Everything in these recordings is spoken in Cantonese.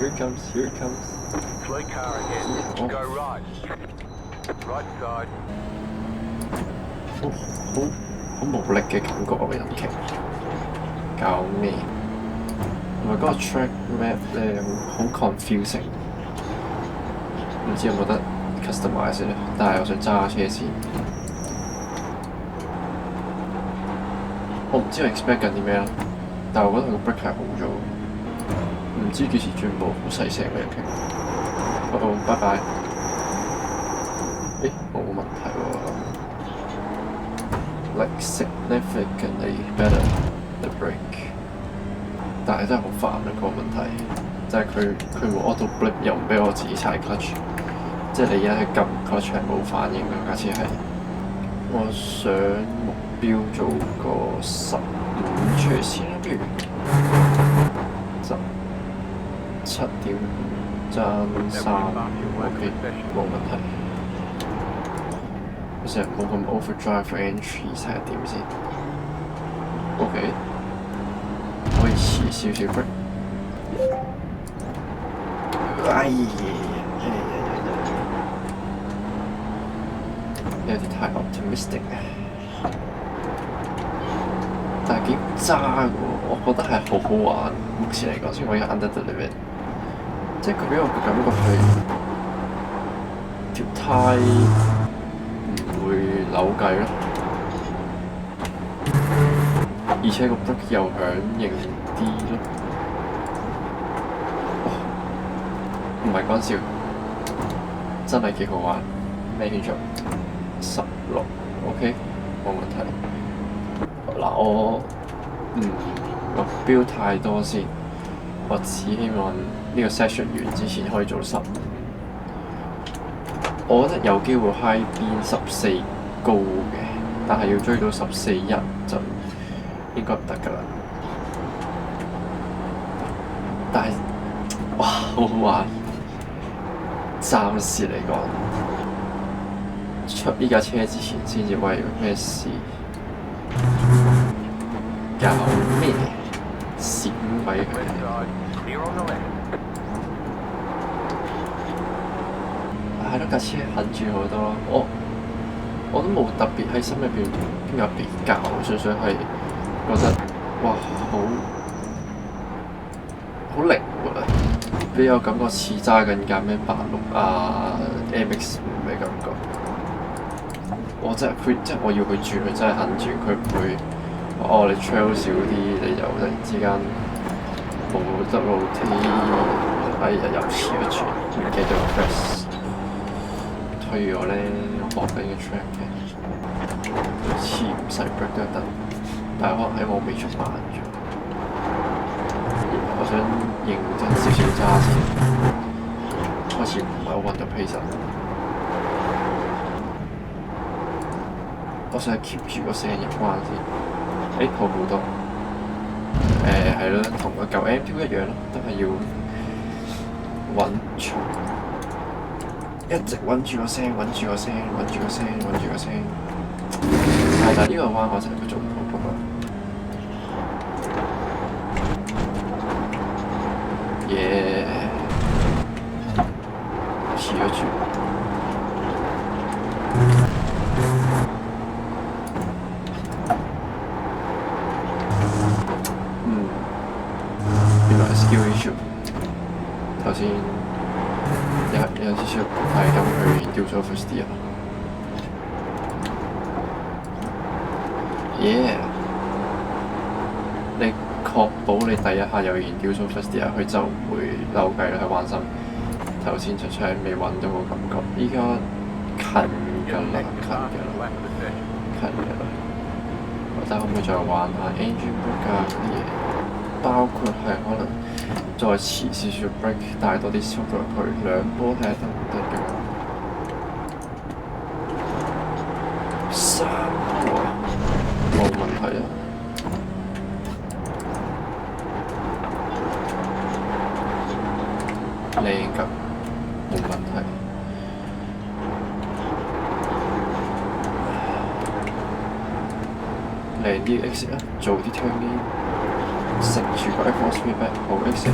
it comes, here it comes. Fleet car ahead. Go right. Right side. 好無力嘅感覺啊！個引擎搞咩？同埋嗰個 track map 咧好 confusing，唔知有冇得 customize 咧？但係我想揸下車先。我唔知我 expect 緊啲咩啦，但係我覺得佢個 brake 係好咗，唔知幾時轉步，好細聲嘅引擎。拜拜。誒，冇問題喎。Like significantly better the brake， 但係真係好煩啊！個問題就係佢會 auto brake 又唔俾我自己踩 clutch， 即係你一撳 clutch 係冇反應嘅架車係。我想目標做個15出嚟先啦，不如7.5爭3 OK 冇問題。我成日冇咁 overdrive entry 睇下點先 ，OK， 可以遲少少 break。有啲太 optimistic， 但係幾渣嘅喎，我覺得係好好玩。目前嚟講，先可以 under the limit， 即係佢俾我嘅感覺係條胎會扭計咯，而且個 brake 又響型啲咯。唔係講笑，真係幾好玩。咩叫做16 OK 冇問題。嗱我目標太多先，我只希望呢個 session 完之前可以做15。我覺得有機會 high 邊14高嘅，但係要追到14.1就應該唔得㗎啦。但係哇，好好玩！暫時嚟講，出呢架車之前先至喂咩事？搞咩？閃鬼佢！係咯，架車狠住好多咯。我都冇特別喺心入邊有比較，純粹係覺得哇好靈活啊！俾我感覺似揸緊架咩86啊 MX5嘅感覺。我真係即係我要佢轉，佢真係肯轉，佢唔會你 trail 少啲，你就突然之間冇得 rotate， 哎呀又遲一轉，唔記得 press。推我咧，我學緊嘅 track 嘅，似唔使 break 都得，但係可能喺我未出慢咗。我想認真少少揸先，開始唔係好揾到 pace。我想 keep 住個聲入關先。好好多。係咯，同個舊 M2 一樣咯，都係要穩重。一直揾住個聲，揾住個聲，揾住個聲，揾住個聲。但係呢個彎我成日都做唔到㗎嘛。遲咗轉。原來係 skill issue。頭先。有少少係咁去掉咗 first gear。你確保你第一下有燃掉咗 first gear， 佢就唔會扭計啦，係玩心。頭先出係未揾到個感覺，依家近㗎啦，近㗎啦。我睇可唔可以再玩下 engine brake 啊嗰啲嘢，包括係可能。再遲少少 break， 帶多啲速度入去，兩波睇下得唔得嘅。3波冇問題啊。靚㗎，冇問題。靚啲 exit 啊，做啲 turn in。食住個 F4 speedback 好 exit，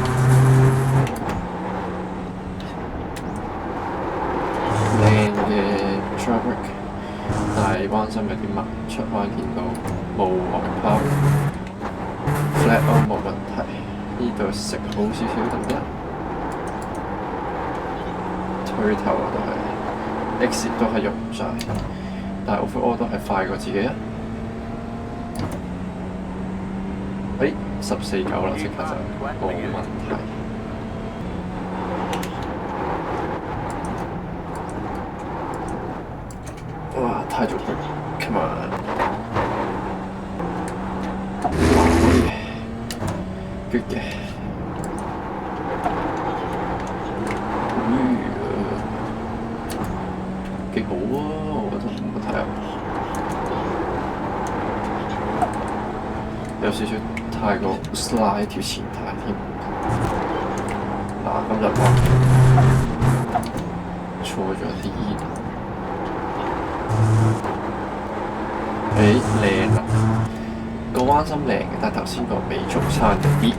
關心有啲慢，出彎見到冇外拋 ，flat on 冇問題。呢度食好少少得唔得？推頭都係 exit 都係用唔晒，但係 overall 都係快過自己啊！14.9啦，即刻就冇問題。哇！太早去 ，come on！ good 嘅。幾好啊！我覺得冇問題啊。有少少太過 slide 條前太添。嗱，咁就錯咗啲。靚啊！個彎心靚嘅，但係頭先個尾速差咗啲。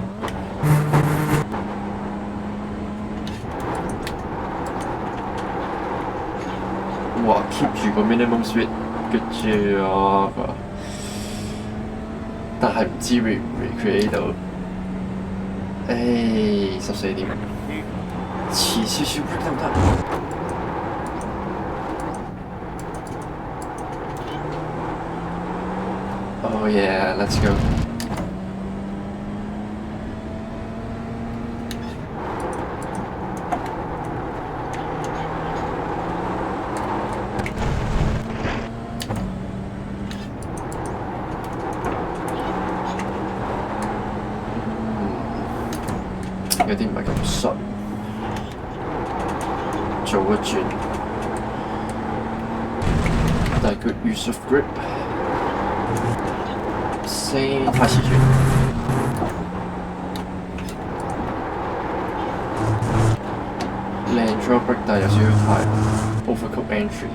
哇 ！keep 住個 minimum speed， good job 啊！但係唔知 recreate 到。14點，遲少少 break 得唔得？Oh yeah, let's go. 有啲唔係咁順，做一轉，但係 good use of grip。太遲轉，靚 draw break， 但係有少少太 overcook entry。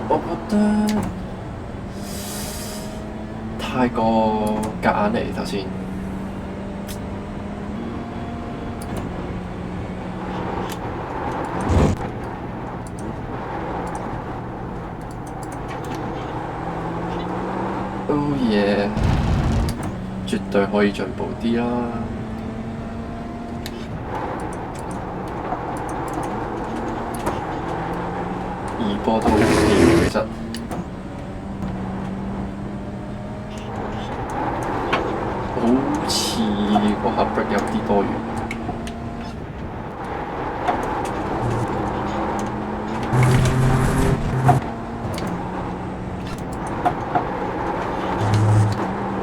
我覺得太過夾硬嚟頭先。Oh yeah， 絕對可以進步啲啦。二波都 OK 嘅，其實。好似嗰下 break 有啲多餘。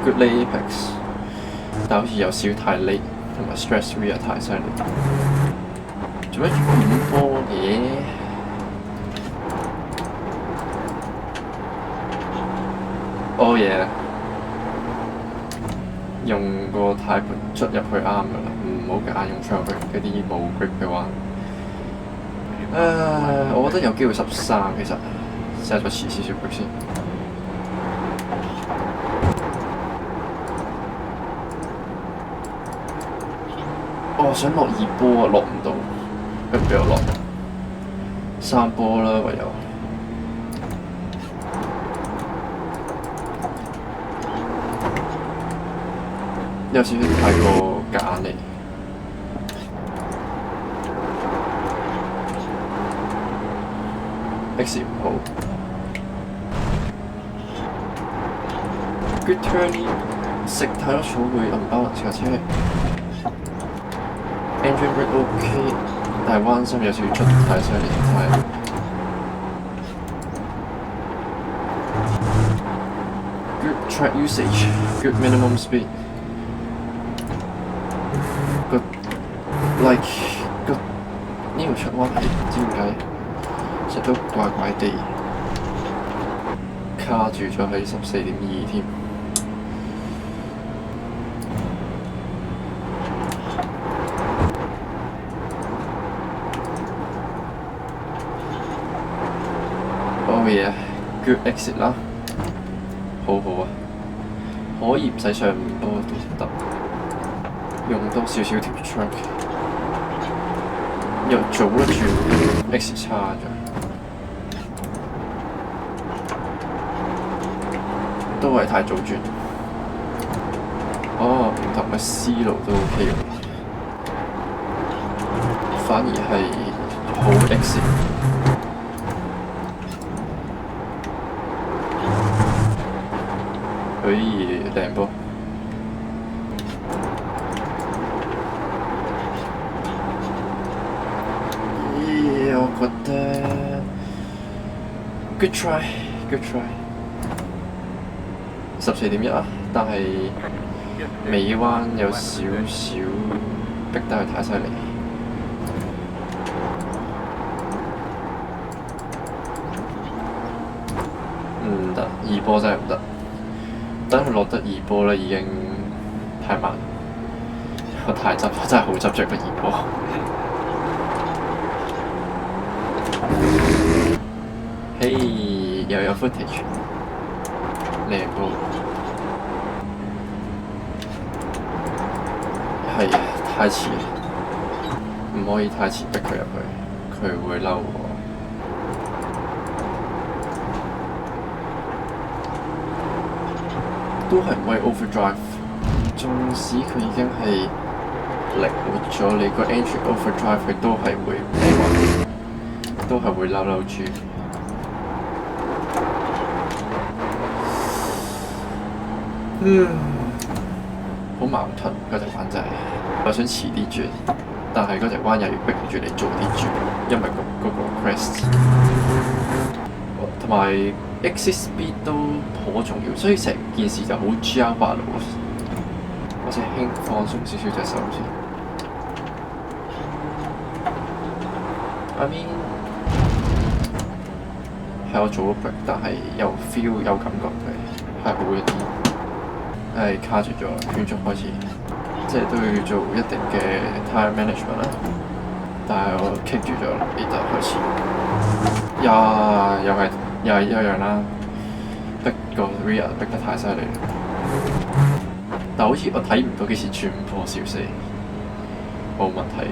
Good late apex， 但好似有少太 late， 同埋 stress rear 太犀利。做咩5波嘅？Oh yeah， 用個軚盤捽入去啱㗎啦，唔好夾硬用 trail break 嗰啲冇 grip 嘅話。我覺得有機會13，其實試下再遲少少 break 先。我想落2波啊，落唔到，佢唔俾我落3波啦，唯有。有少少太過夾硬嚟。X 唔好。Good turning， 食太多草會unbalance架車。Engine brake OK， 但係彎心有少少出太犀利，太。Good track usage， good minimum speed。個 like 個呢個出彎係唔知點解，成日都怪怪地，卡住咗喺14.2添。Oh yeah，good exit 啦，好好啊。可以唔使上咁多都得，用多少少條 track， 又做得住 X 叉咗，都係太早轉。哦，唔同嘅思路都 OK 喎，反而係好 X。可以靚波。咦，我覺得 good try，good try。14.1啊，但係尾彎有少少逼得佢太犀利。唔得，二波真係唔得。等佢落得二波咧，已經太慢。我太執，真係好執着個二波。嘿，又有 footage， 靚波。係啊，太遲，唔可以太遲逼佢入去，佢會嬲我。都係唔可以 overdrive， 縱使佢已經係靈活咗，你個 entry overdrive 佢都係會都係會嬲住。好矛盾嗰隻彎真係，我想遲啲轉，但係嗰隻彎又要逼住你早啲轉，因為嗰個 crest 同埋 exit speed 都頗重要，所以成件事就好 GR 八路。我隻輕放鬆少少隻手先。I mean 係我做咗 break， 但係有 feel 有感覺嘅，係好一啲。係卡住咗，圈速開始，即係都要做一定嘅 time management 啦。但係我 kick 住咗啦，呢度開始。又係一樣啦，逼個 rear 逼得太犀利。但好似我睇唔到幾時轉破小四，冇問題嘅。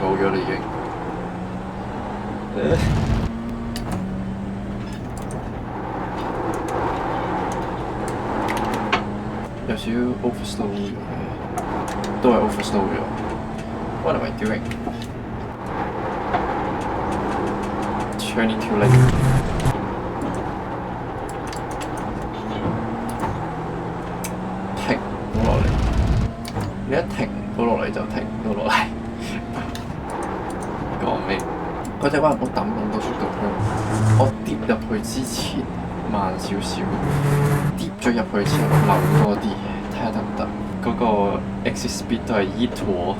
冇咗啦已經。有少少 overslow 咗，都係 overslow 咗。What am I doing? Turning too late. 停唔到落嚟，你一停唔到落嚟就停唔到落嚟。講咩？嗰隻彎唔好抌咁多速度去，我跌入去之前慢少少，跌咗入去之後扭多啲，睇下得唔得？嗰個 exit speed 都係依坨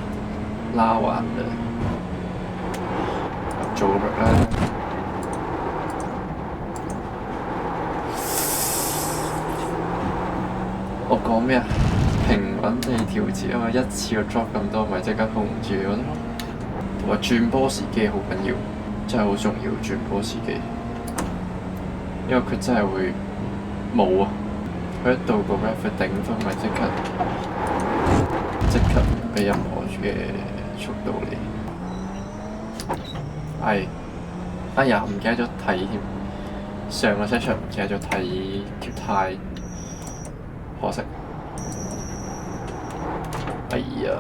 拉橫嘅，做個 break 啦。我講咩啊？平穩地調節啊嘛，一次個 drop 咁多，咪即刻 hold 唔住嗰啲。同埋轉波時機好緊要，真係好重要轉波時機，因為佢真係會冇啊！佢一到個 ref 頂分，咪即刻俾任何嘅速度你。哎呀，唔記得咗睇添，上個 session 唔記得咗睇條軚，可惜。哎呀，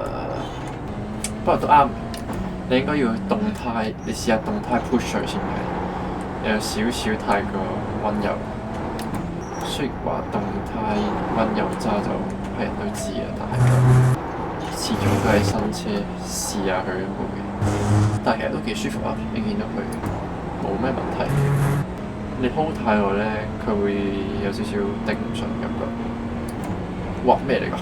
不過都啱。你應該要動態，你試下動態 push 佢先係，有少少太過溫柔。雖然話動態溫柔揸就係人都知啊，但係始終都係新車，試下佢都冇嘅。但係其實都幾舒服啊，你見到佢冇咩問題。你 hold 太耐咧，佢會有少少頂唔順感覺。哇！咩嚟㗎？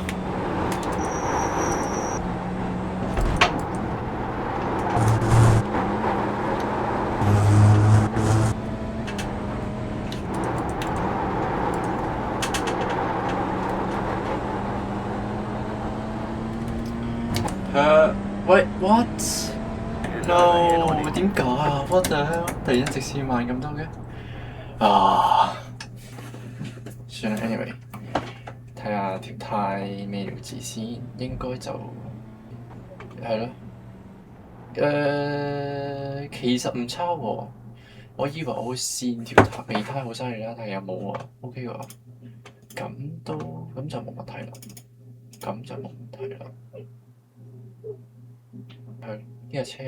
喂，what？ No， 點解啊？What the hell？突然間直線慢咁多嘅？啊，算啦 ，anyway，睇下條胎咩料子先，應該就係咯。其實唔差喎，我以為我會跣條尾胎好犀利啦，但係又冇啊，OK 喎，咁就冇問題啦，咁就冇問題啦。係呢架車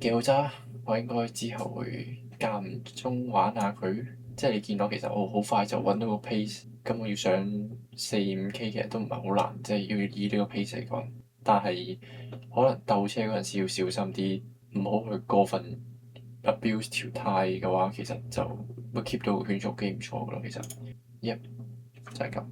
幾好揸，我應該之後會間唔中玩下佢。即係你見到其實我好快就揾到個 pace，咁我要上4-5K 其實都唔係好難，即係要以呢個 pace 嚟講。但係可能鬥車嗰陣時要小心啲，唔好去過分 abuse 條胎嘅話，其實就會 keep 到圈速幾唔錯嘅咯。其實，就係咁。